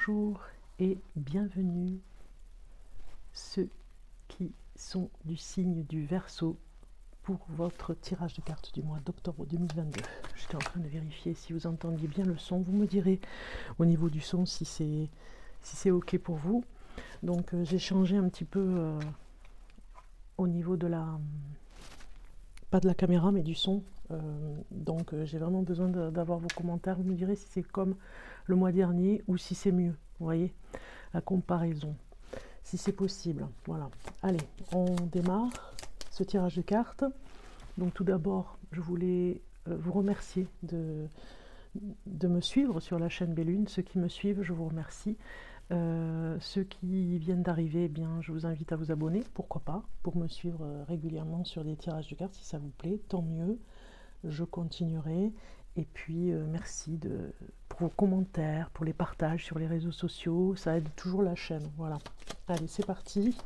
Bonjour et bienvenue ceux qui sont du signe du Verseau pour votre tirage de cartes du mois d'octobre 2022. J'étais en train de vérifier si vous entendiez bien le son. Vous me direz au niveau du son si c'est ok pour vous. Donc j'ai changé un petit peu au niveau de la... pas de la caméra mais du son. Donc j'ai vraiment besoin d'avoir vos commentaires. Vous me direz si c'est comme le mois dernier ou si c'est mieux. Vous voyez la comparaison, si c'est possible. Voilà. Allez, on démarre ce tirage de cartes. Donc tout d'abord, je voulais vous remercier de me suivre sur la chaîne Bellune. Ceux qui me suivent, je vous remercie. Ceux qui viennent d'arriver, eh bien, je vous invite à vous abonner, pourquoi pas, pour me suivre régulièrement sur des tirages de cartes. Si ça vous plaît, tant mieux, je continuerai. Et puis merci pour vos commentaires, pour les partages sur les réseaux sociaux, ça aide toujours la chaîne. Voilà. Allez, c'est parti.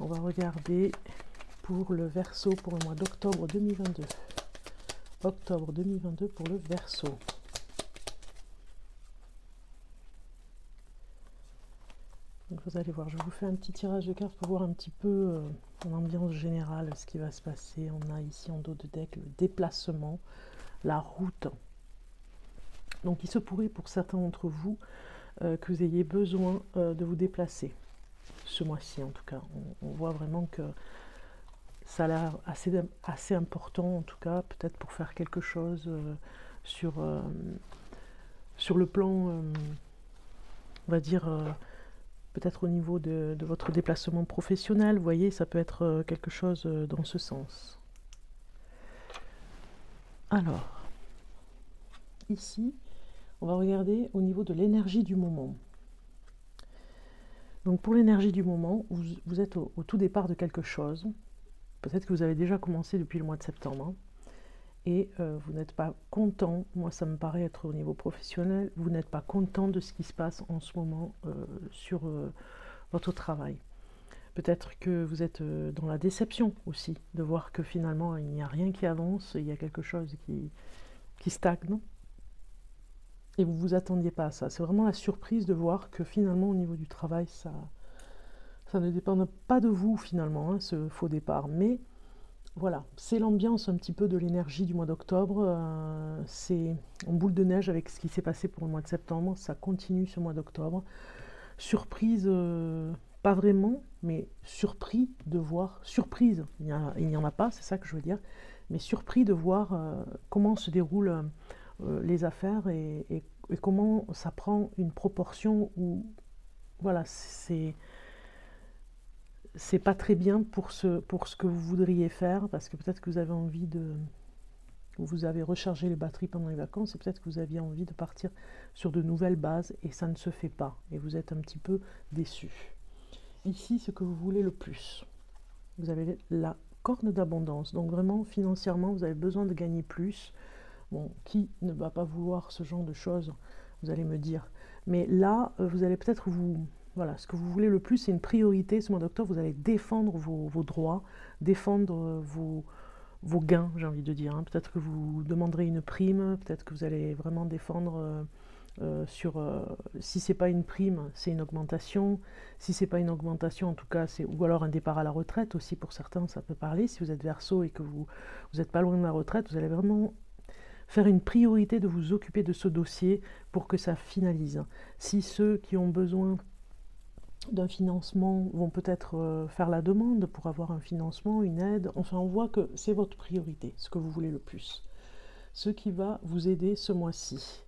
On va regarder pour le Verseau pour le mois d'octobre 2022. Octobre 2022 pour le Verseau. Donc vous allez voir, je vous fais un petit tirage de cartes pour voir un petit peu en ambiance générale ce qui va se passer. On a ici en dos de deck le déplacement, la route. Donc il se pourrait pour certains d'entre vous que vous ayez besoin de vous déplacer. Ce mois-ci en tout cas. On voit vraiment que ça a l'air assez important en tout cas, peut-être pour faire quelque chose sur le plan, on va dire, peut-être au niveau de votre déplacement professionnel. Vous voyez, ça peut être quelque chose dans ce sens. Alors, ici, on va regarder au niveau de l'énergie du moment. Donc pour l'énergie du moment, vous êtes au tout départ de quelque chose. Peut-être que vous avez déjà commencé depuis le mois de septembre. Et vous n'êtes pas content, moi ça me paraît être au niveau professionnel, vous n'êtes pas content de ce qui se passe en ce moment sur votre travail. Peut-être que vous êtes dans la déception aussi, de voir que finalement il n'y a rien qui avance, il y a quelque chose qui stagne. Et vous ne vous attendiez pas à ça. C'est vraiment la surprise de voir que finalement au niveau du travail, ça ne dépend pas de vous finalement, hein, ce faux départ. Mais voilà, c'est l'ambiance un petit peu de l'énergie du mois d'octobre. C'est en boule de neige avec ce qui s'est passé pour le mois de septembre. Ça continue ce mois d'octobre. Surprise, pas vraiment, mais surpris de voir... Surprise, il n'y en a pas, c'est ça que je veux dire. Mais surpris de voir comment se déroulent les affaires et comment ça prend une proportion où... Voilà, c'est pas très bien pour ce que vous voudriez faire, parce que peut-être que vous avez envie vous avez rechargé les batteries pendant les vacances, et peut-être que vous aviez envie de partir sur de nouvelles bases, et ça ne se fait pas, et vous êtes un petit peu déçu. Ici, ce que vous voulez le plus, vous avez la corne d'abondance, donc vraiment, financièrement, vous avez besoin de gagner plus. Bon, qui ne va pas vouloir ce genre de choses, vous allez me dire. Mais là, vous allez peut-être Voilà, ce que vous voulez le plus, c'est une priorité. Ce mois d'octobre, vous allez défendre vos droits, défendre vos gains, j'ai envie de dire. Hein. Peut-être que vous demanderez une prime, peut-être que vous allez vraiment défendre si c'est pas une prime, c'est une augmentation. Si c'est pas une augmentation, en tout cas, ou alors un départ à la retraite aussi, pour certains, ça peut parler. Si vous êtes Verseau et que vous n'êtes pas loin de la retraite, vous allez vraiment faire une priorité de vous occuper de ce dossier pour que ça finalise. Si ceux qui ont besoin d'un financement vont peut-être faire la demande pour avoir un financement, une aide. Enfin, on voit que c'est votre priorité, ce que vous voulez le plus. Ce qui va vous aider ce mois-ci.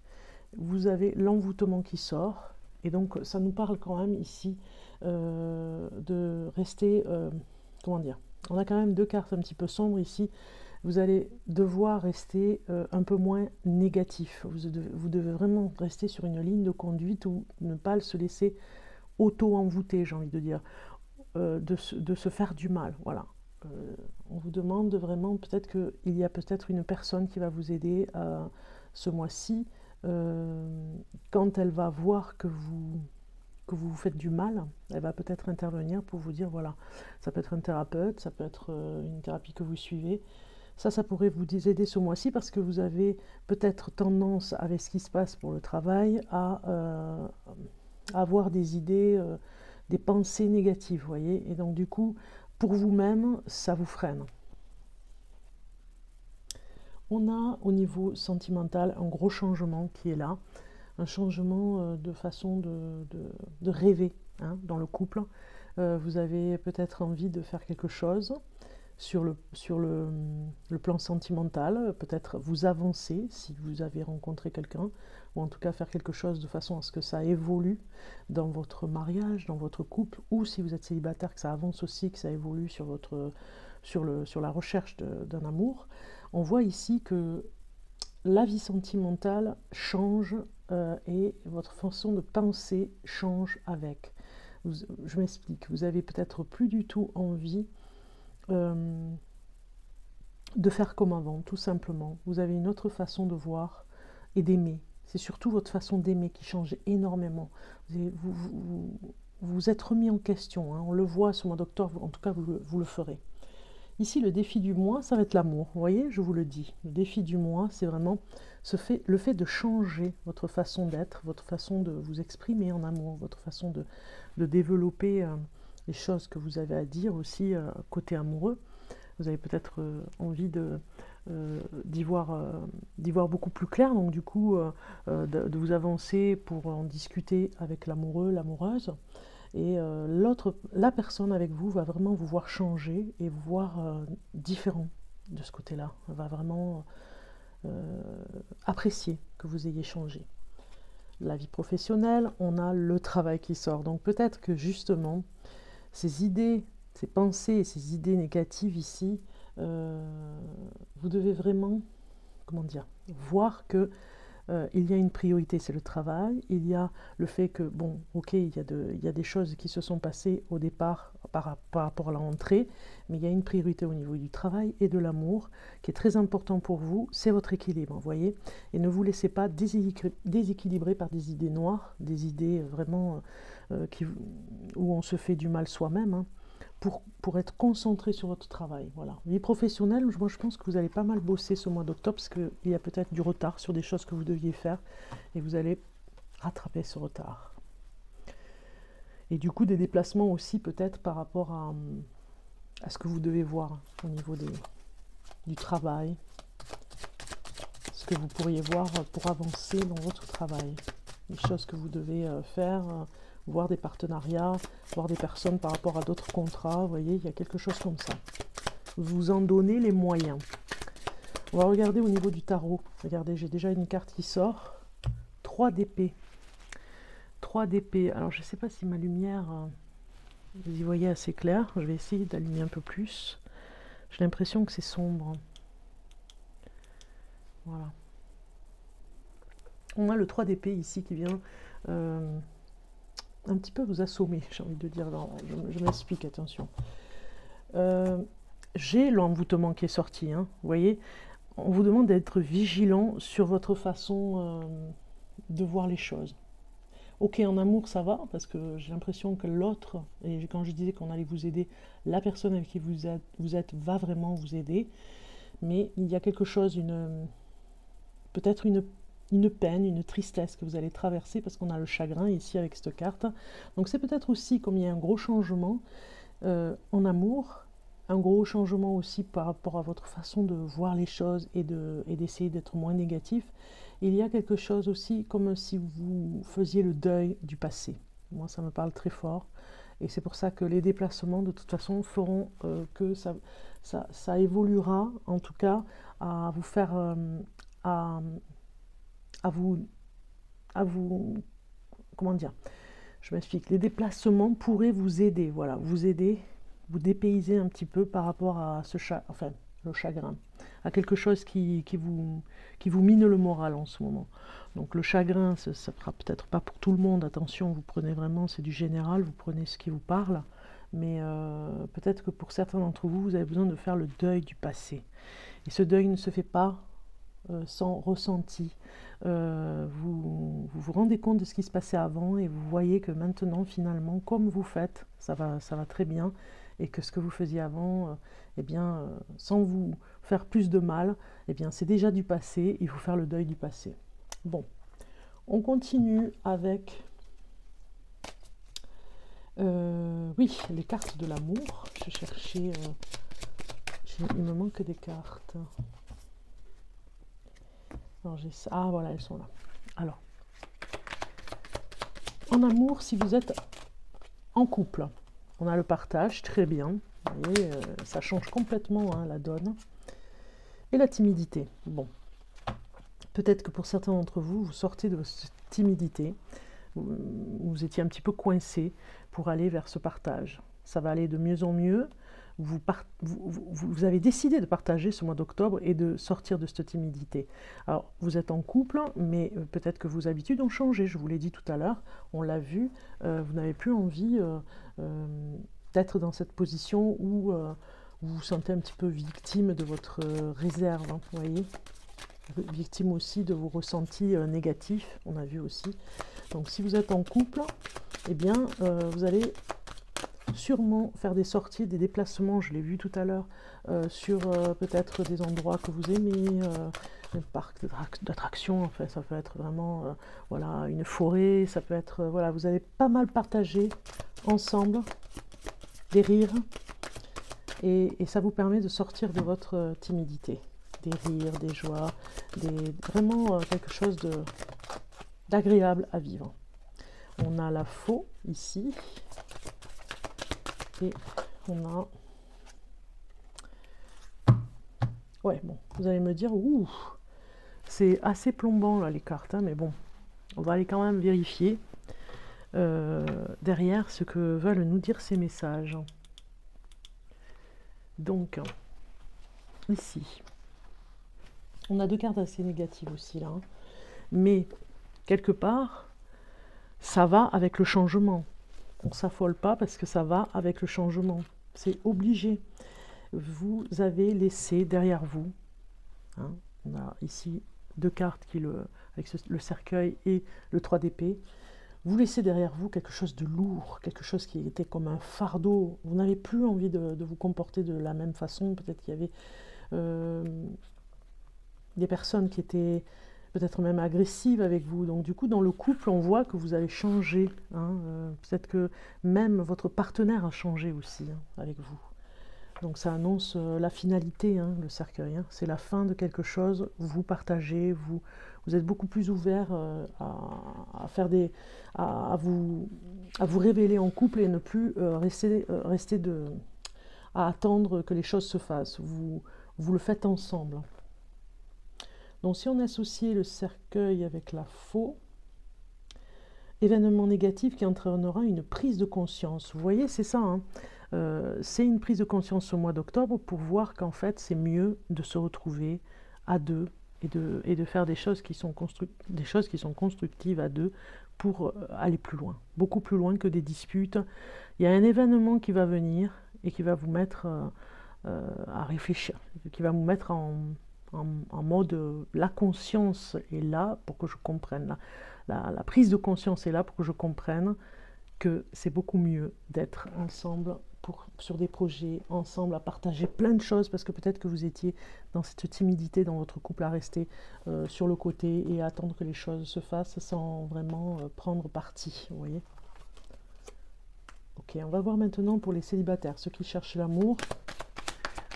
Vous avez l'envoûtement qui sort, et donc ça nous parle quand même ici de rester... comment dire ? On a quand même deux cartes un petit peu sombres ici. Vous allez devoir rester un peu moins négatif. Vous devez vraiment rester sur une ligne de conduite ou ne pas se laisser auto-envoûté, j'ai envie de dire, de se faire du mal. Voilà. On vous demande vraiment, peut-être qu'il y a peut-être une personne qui va vous aider ce mois-ci, quand elle va voir que vous vous faites du mal, elle va peut-être intervenir pour vous dire, voilà, ça peut être un thérapeute, ça peut être une thérapie que vous suivez. Ça pourrait vous aider ce mois-ci parce que vous avez peut-être tendance, avec ce qui se passe pour le travail, à avoir des idées, des pensées négatives, vous voyez. Et donc du coup, pour vous-même, ça vous freine. On a au niveau sentimental un gros changement qui est là, un changement de façon de rêver hein, dans le couple. Vous avez peut-être envie de faire quelque chose sur le plan sentimental, peut-être vous avancer si vous avez rencontré quelqu'un, ou en tout cas faire quelque chose de façon à ce que ça évolue dans votre mariage, dans votre couple, ou si vous êtes célibataire, que ça avance aussi, que ça évolue sur la recherche d'un amour. On voit ici que la vie sentimentale change et votre façon de penser change avec. Je m'explique, vous avez peut-être plus du tout envie de faire comme avant, tout simplement. Vous avez une autre façon de voir et d'aimer. C'est surtout votre façon d'aimer qui change énormément. Vous êtes remis en question, hein. On le voit ce mois d'octobre, en tout cas vous le ferez. Ici, le défi du mois, ça va être l'amour. Vous voyez, je vous le dis. Le défi du mois, c'est vraiment le fait de changer votre façon d'être, votre façon de vous exprimer en amour, votre façon de développer les choses que vous avez à dire aussi côté amoureux. Vous avez peut-être envie d'y voir beaucoup plus clair, donc du coup, de vous avancer pour en discuter avec l'amoureux, l'amoureuse. Et la personne avec vous va vraiment vous voir changer et vous voir différent de ce côté-là. Elle va vraiment apprécier que vous ayez changé. La vie professionnelle, on a le travail qui sort. Donc peut-être que justement, ces idées, ces pensées et ces idées négatives ici, vous devez vraiment, comment dire, voir que il y a une priorité, c'est le travail. Il y a le fait que, bon, ok, il y a des choses qui se sont passées au départ par rapport à la rentrée, mais il y a une priorité au niveau du travail et de l'amour qui est très important pour vous, c'est votre équilibre, vous voyez. Et ne vous laissez pas déséquilibrer par des idées noires, des idées vraiment où on se fait du mal soi-même, hein, pour être concentré sur votre travail. Voilà. Vie professionnelle, moi je pense que vous allez pas mal bosser ce mois d'octobre parce qu'il y a peut-être du retard sur des choses que vous deviez faire et vous allez rattraper ce retard. Et du coup des déplacements aussi peut-être par rapport à ce que vous devez voir au niveau du travail, ce que vous pourriez voir pour avancer dans votre travail, les choses que vous devez faire, voir des partenariats, voir des personnes par rapport à d'autres contrats, vous voyez, il y a quelque chose comme ça. Vous en donnez les moyens. On va regarder au niveau du tarot. Regardez, j'ai déjà une carte qui sort. 3 d'épée. 3 d'épée. Alors, je ne sais pas si ma lumière, vous y voyez assez clair. Je vais essayer d'allumer un peu plus. J'ai l'impression que c'est sombre. Voilà. On a le 3 d'épée ici qui vient un petit peu vous assommer, j'ai envie de dire. Alors, je m'explique, attention. J'ai l'envoûtement qui est sorti, hein, vous voyez. On vous demande d'être vigilant sur votre façon de voir les choses. Ok, en amour, ça va, parce que j'ai l'impression que l'autre, et quand je disais qu'on allait vous aider, la personne avec qui vous êtes va vraiment vous aider, mais il y a quelque chose, peut-être une peine, une tristesse que vous allez traverser, parce qu'on a le chagrin ici avec cette carte. Donc c'est peut-être aussi, comme il y a un gros changement en amour, un gros changement aussi par rapport à votre façon de voir les choses et d'essayer d'être moins négatif. Il y a quelque chose aussi comme si vous faisiez le deuil du passé. Moi, ça me parle très fort. Et c'est pour ça que les déplacements, de toute façon, feront que ça évoluera, en tout cas, à vous faire... à vous... Comment dire? Je m'explique. Les déplacements pourraient vous aider, voilà, vous aider, vous dépayser un petit peu par rapport à le chagrin, à quelque chose qui vous mine le moral en ce moment. Donc le chagrin, ça ne fera peut-être pas pour tout le monde, attention, vous prenez vraiment, c'est du général, vous prenez ce qui vous parle, mais peut-être que pour certains d'entre vous, vous avez besoin de faire le deuil du passé. Et ce deuil ne se fait pas sans ressenti. Vous vous rendez compte de ce qui se passait avant et vous voyez que maintenant, finalement, comme vous faites, ça va très bien, et que ce que vous faisiez avant, eh bien, sans vous faire plus de mal, eh bien, c'est déjà du passé, il faut faire le deuil du passé. Bon, on continue avec Oui, les cartes de l'amour. Je cherchais... il me manque des cartes. Alors, ah, voilà, elles sont là. Alors, en amour, si vous êtes en couple, on a le partage, très bien. Vous voyez, ça change complètement hein, la donne. Et la timidité. Bon, peut-être que pour certains d'entre vous, vous sortez de votre timidité. Vous étiez un petit peu coincé pour aller vers ce partage. Ça va aller de mieux en mieux. Vous avez décidé de partager ce mois d'octobre et de sortir de cette timidité. Alors, vous êtes en couple, mais peut-être que vos habitudes ont changé. Je vous l'ai dit tout à l'heure, on l'a vu, vous n'avez plus envie d'être dans cette position où vous vous sentez un petit peu victime de votre réserve, hein, vous voyez, victime aussi de vos ressentis négatifs, on a vu aussi. Donc si vous êtes en couple, eh bien vous allez sûrement faire des sorties, des déplacements, je l'ai vu tout à l'heure, sur peut-être des endroits que vous aimez, un parc d'attractions, enfin, ça peut être vraiment voilà, une forêt, ça peut être, voilà, vous allez pas mal partager ensemble des rires, et ça vous permet de sortir de votre timidité. Des rires, des joies, vraiment quelque chose d'agréable à vivre. On a la faux ici, et on a... Ouais, bon, vous allez me dire, ouh, c'est assez plombant là les cartes, hein, mais bon, on va aller quand même vérifier derrière ce que veulent nous dire ces messages. Donc, ici, on a deux cartes assez négatives aussi là, hein, mais quelque part, ça va avec le changement. On ne s'affole pas parce que ça va avec le changement. C'est obligé. Vous avez laissé derrière vous, hein, on a ici deux cartes qui avec le cercueil et le 3 d'épée. Vous laissez derrière vous quelque chose de lourd, quelque chose qui était comme un fardeau. Vous n'avez plus envie de vous comporter de la même façon. Peut-être qu'il y avait des personnes qui étaient peut-être même agressives avec vous. Donc du coup, dans le couple, on voit que vous avez changé. Hein, peut-être que même votre partenaire a changé aussi hein, avec vous. Donc ça annonce la finalité, hein, le cercueil. Hein. C'est la fin de quelque chose, vous partagez, vous êtes beaucoup plus ouvert à faire à vous révéler en couple et ne plus rester à attendre que les choses se fassent. Vous le faites ensemble. Donc si on associe le cercueil avec la faux, événement négatif qui entraînera une prise de conscience. Vous voyez, c'est ça, hein. C'est une prise de conscience au mois d'octobre pour voir qu'en fait c'est mieux de se retrouver à deux et de faire des choses qui sont constructives à deux pour aller plus loin, beaucoup plus loin que des disputes. Il y a un événement qui va venir et qui va vous mettre à réfléchir, qui va vous mettre en mode la conscience est là pour que je comprenne, la prise de conscience est là pour que je comprenne que c'est beaucoup mieux d'être ensemble sur des projets, ensemble à partager plein de choses, parce que peut-être que vous étiez dans cette timidité dans votre couple à rester sur le côté et à attendre que les choses se fassent sans vraiment prendre parti, vous voyez. Ok, on va voir maintenant pour les célibataires, ceux qui cherchent l'amour.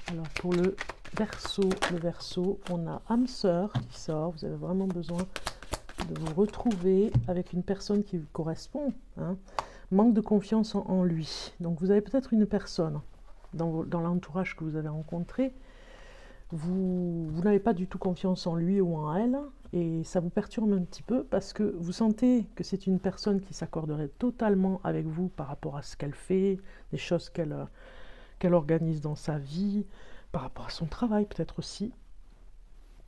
Alors pour le Verseau, on a âme sœur qui sort, vous avez vraiment besoin de vous retrouver avec une personne qui vous correspond, hein. Manque de confiance en lui. Donc vous avez peut-être une personne dans l'entourage que vous avez rencontré, vous n'avez pas du tout confiance en lui ou en elle, et ça vous perturbe un petit peu parce que vous sentez que c'est une personne qui s'accorderait totalement avec vous par rapport à ce qu'elle fait, des choses qu'elle organise dans sa vie, par rapport à son travail peut-être aussi.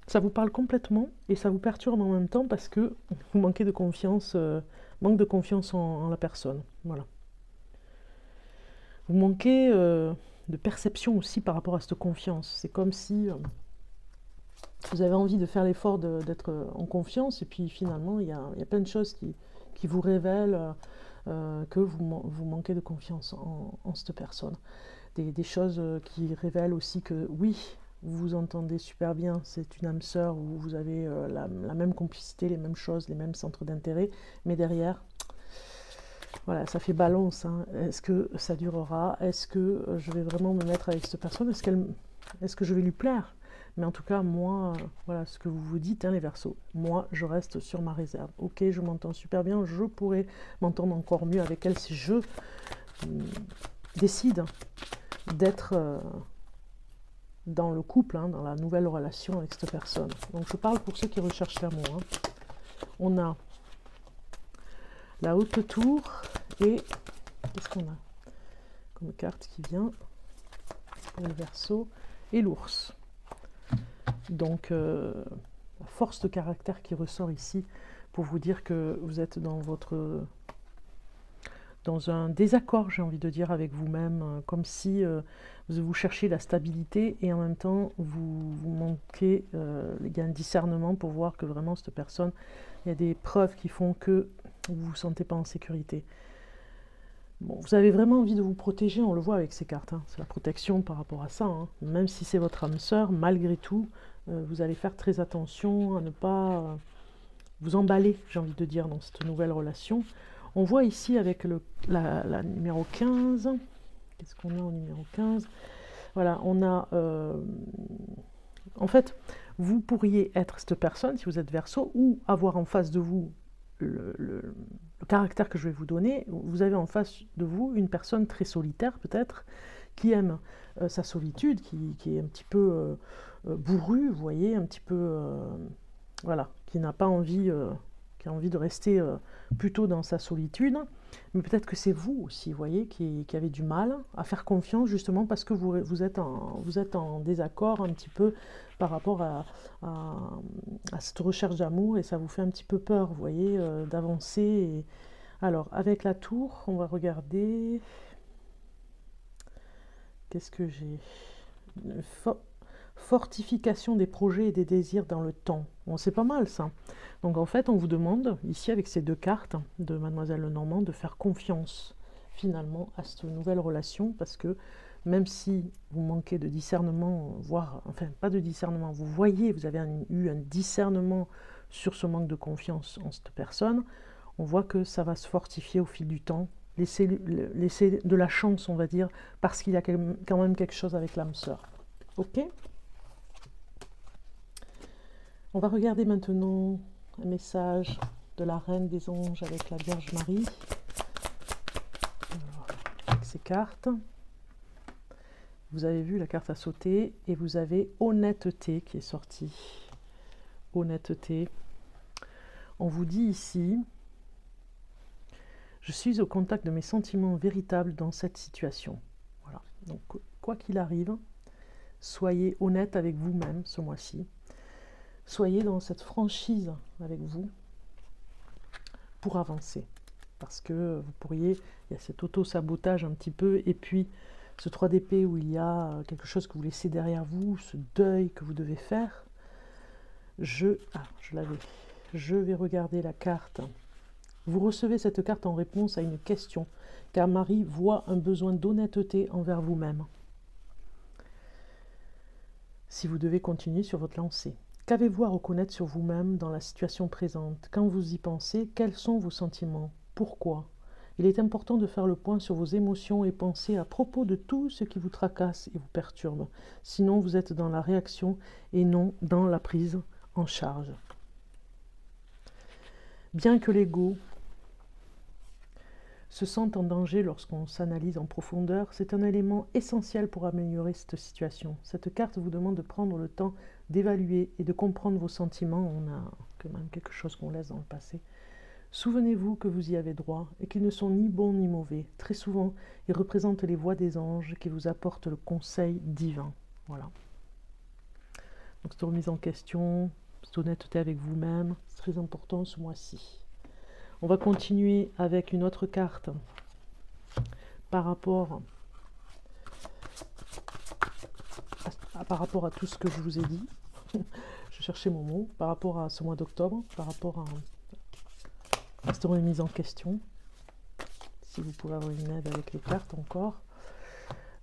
Ça vous parle complètement et ça vous perturbe en même temps parce que vous manquez de confiance, manque de confiance en la personne. Voilà. Vous manquez de perception aussi par rapport à cette confiance. C'est comme si vous avez envie de faire l'effort d'être en confiance et puis finalement il y a plein de choses qui vous révèlent que vous manquez de confiance en cette personne. Des choses qui révèlent aussi que oui, vous vous entendez super bien, c'est une âme sœur où vous avez la même complicité, les mêmes choses, les mêmes centres d'intérêt, mais derrière, Voilà, ça fait balance, hein. Est-ce que ça durera? Est-ce que je vais vraiment me mettre avec cette personne? Est-ce que je vais lui plaire? Mais en tout cas, moi, voilà ce que vous vous dites, hein, les Verseaux. Moi, je reste sur ma réserve. Ok, je m'entends super bien, je pourrais m'entendre encore mieux avec elle si je décide d'être dans le couple, hein, dans la nouvelle relation avec cette personne. Donc, je parle pour ceux qui recherchent l'amour. Hein. On a la haute tour et qu'est-ce qu'on a comme carte qui vient pour le Verseau et l'ours. Donc la force de caractère qui ressort ici pour vous dire que vous êtes dans un désaccord, j'ai envie de dire, avec vous-même, comme si vous cherchiez la stabilité et en même temps vous manquez, il y a un discernement pour voir que vraiment cette personne, il y a des preuves qui font que vous ne vous sentez pas en sécurité. Bon, vous avez vraiment envie de vous protéger, on le voit avec ces cartes, hein. C'est la protection par rapport à ça, hein. Même si c'est votre âme sœur, malgré tout, vous allez faire très attention à ne pas vous emballer, j'ai envie de dire, dans cette nouvelle relation. On voit ici avec la numéro 15, qu'est-ce qu'on a au numéro 15? Voilà, on a, en fait, vous pourriez être cette personne, si vous êtes Verseau, ou avoir en face de vous le caractère que je vais vous donner. Vous avez en face de vous une personne très solitaire peut-être, qui aime sa solitude, qui est un petit peu bourrue, vous voyez, un petit peu, voilà, qui n'a pas envie, qui a envie de rester plutôt dans sa solitude. Mais peut-être que c'est vous aussi, vous voyez, qui avez du mal à faire confiance justement parce que vous êtes en désaccord un petit peu par rapport à cette recherche d'amour et ça vous fait un petit peu peur, vous voyez, d'avancer. Alors, avec la tour, on va regarder... Qu'est-ce que j'ai? Fortification des projets et des désirs dans le temps. Bon, c'est pas mal ça. Donc en fait, on vous demande, ici avec ces deux cartes de Mademoiselle Lenormand, de faire confiance finalement à cette nouvelle relation, parce que même si vous manquez de discernement, voire, enfin pas de discernement, vous voyez, vous avez eu un discernement sur ce manque de confiance en cette personne, on voit que ça va se fortifier au fil du temps. Laissez de la chance, on va dire, parce qu'il y a quand même quelque chose avec l'âme sœur. Ok? On va regarder maintenant un message de la Reine des Anges avec la Vierge Marie. Alors, avec ces cartes. Vous avez vu, la carte a sauté et vous avez honnêteté qui est sortie. Honnêteté. On vous dit ici, je suis au contact de mes sentiments véritables dans cette situation. Voilà. Donc, quoi qu'il arrive, soyez honnête avec vous-même ce mois-ci. Soyez dans cette franchise avec vous pour avancer. Parce que vous pourriez, il y a cet auto-sabotage un petit peu, et puis ce 3 d'épée où il y a quelque chose que vous laissez derrière vous, ce deuil que vous devez faire. Je vais regarder la carte. Vous recevez cette carte en réponse à une question, car Marie voit un besoin d'honnêteté envers vous-même. Si vous devez continuer sur votre lancée. Qu'avez-vous à reconnaître sur vous-même dans la situation présente? Quand vous y pensez, quels sont vos sentiments? Pourquoi? Il est important de faire le point sur vos émotions et pensées à propos de tout ce qui vous tracasse et vous perturbe. Sinon, vous êtes dans la réaction et non dans la prise en charge. Bien que l'ego se sente en danger lorsqu'on s'analyse en profondeur, c'est un élément essentiel pour améliorer cette situation. Cette carte vous demande de prendre le temps d'évaluer et de comprendre vos sentiments. On a quand même quelque chose qu'on laisse dans le passé. Souvenez-vous que vous y avez droit et qu'ils ne sont ni bons ni mauvais. Très souvent, ils représentent les voix des anges qui vous apportent le conseil divin. Voilà. Donc cette remise en question, cette honnêteté avec vous-même, c'est très important ce mois-ci. On va continuer avec une autre carte par rapport à tout ce que je vous ai dit. Je cherchais mon mot. Par rapport à ce mois d'octobre, par rapport à cette remise en question. Si vous pouvez avoir une aide avec les cartes encore.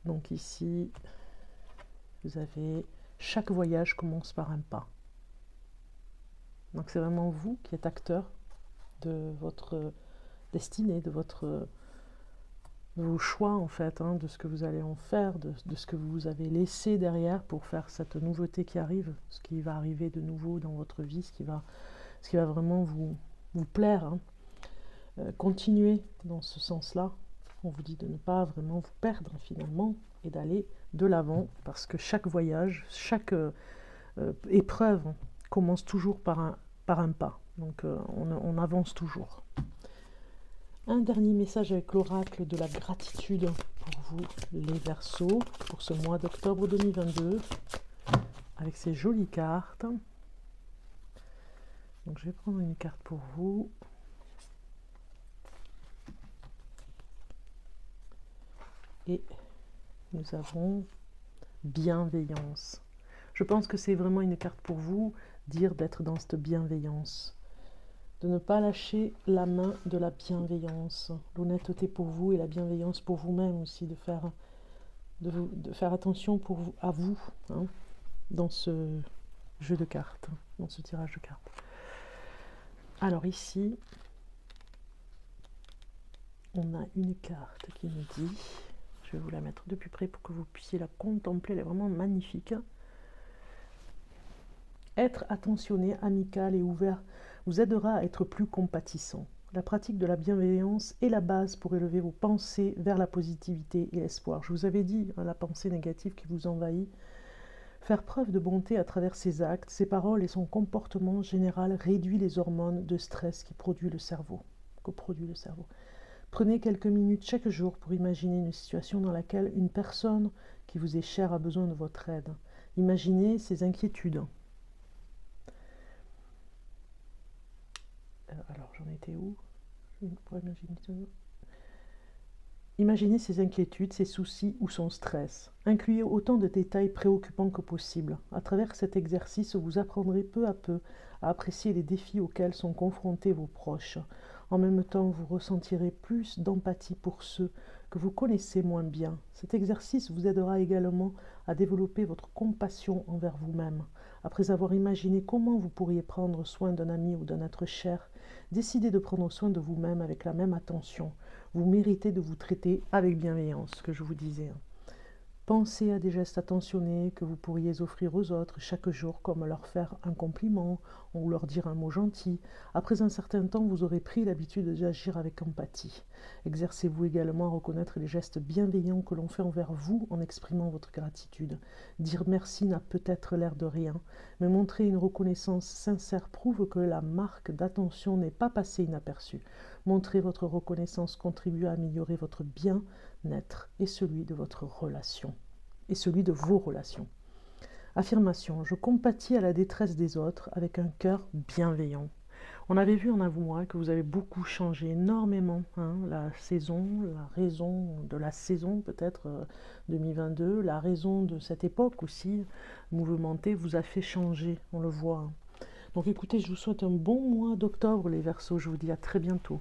Donc ici, vous avez chaque voyage commence par un pas. Donc c'est vraiment vous qui êtes acteur de votre destinée, de vos choix en fait, hein, de ce que vous allez en faire, de ce que vous avez laissé derrière pour faire cette nouveauté qui arrive, ce qui va arriver de nouveau dans votre vie, ce qui va vraiment vous plaire. Hein. Continuez dans ce sens-là. On vous dit de ne pas vraiment vous perdre finalement et d'aller de l'avant parce que chaque voyage, chaque épreuve commence toujours par un pas. Donc on avance toujours. Un dernier message avec l'oracle de la gratitude pour vous, les Verseaux, pour ce mois d'octobre 2022, avec ces jolies cartes. Donc je vais prendre une carte pour vous. Et nous avons bienveillance. Je pense que c'est vraiment une carte pour vous, dire d'être dans cette bienveillance. De ne pas lâcher la main de la bienveillance. L'honnêteté pour vous et la bienveillance pour vous-même aussi. De faire attention à vous hein, dans ce jeu de cartes, dans ce tirage de cartes. Alors ici, on a une carte qui nous dit, je vais vous la mettre de plus près pour que vous puissiez la contempler, elle est vraiment magnifique. Être attentionné, amical et ouvert vous aidera à être plus compatissant. La pratique de la bienveillance est la base pour élever vos pensées vers la positivité et l'espoir. Je vous avais dit, hein, la pensée négative qui vous envahit. Faire preuve de bonté à travers ses actes, ses paroles et son comportement général réduit les hormones de stress que produit le cerveau. Prenez quelques minutes chaque jour pour imaginer une situation dans laquelle une personne qui vous est chère a besoin de votre aide. Imaginez ses inquiétudes. Alors, j'en étais où? Imaginez ses inquiétudes, ses soucis ou son stress. Incluez autant de détails préoccupants que possible. À travers cet exercice, vous apprendrez peu à peu à apprécier les défis auxquels sont confrontés vos proches. En même temps, vous ressentirez plus d'empathie pour ceux que vous connaissez moins bien. Cet exercice vous aidera également à développer votre compassion envers vous-même. Après avoir imaginé comment vous pourriez prendre soin d'un ami ou d'un être cher, décidez de prendre soin de vous-même avec la même attention. Vous méritez de vous traiter avec bienveillance, ce que je vous disais. Pensez à des gestes attentionnés que vous pourriez offrir aux autres chaque jour, comme leur faire un compliment ou leur dire un mot gentil. Après un certain temps, vous aurez pris l'habitude d'agir avec empathie. Exercez-vous également à reconnaître les gestes bienveillants que l'on fait envers vous en exprimant votre gratitude. Dire merci n'a peut-être l'air de rien, mais montrer une reconnaissance sincère prouve que la marque d'attention n'est pas passée inaperçue. Montrer votre reconnaissance contribue à améliorer votre bien-être et celui de votre relation, et celui de vos relations. Affirmation, je compatis à la détresse des autres avec un cœur bienveillant. On avait vu en un mois que vous avez beaucoup changé, énormément. Hein, la raison de la saison peut-être 2022, la raison de cette époque aussi mouvementée vous a fait changer, on le voit. Donc écoutez, je vous souhaite un bon mois d'octobre les Verseaux, je vous dis à très bientôt.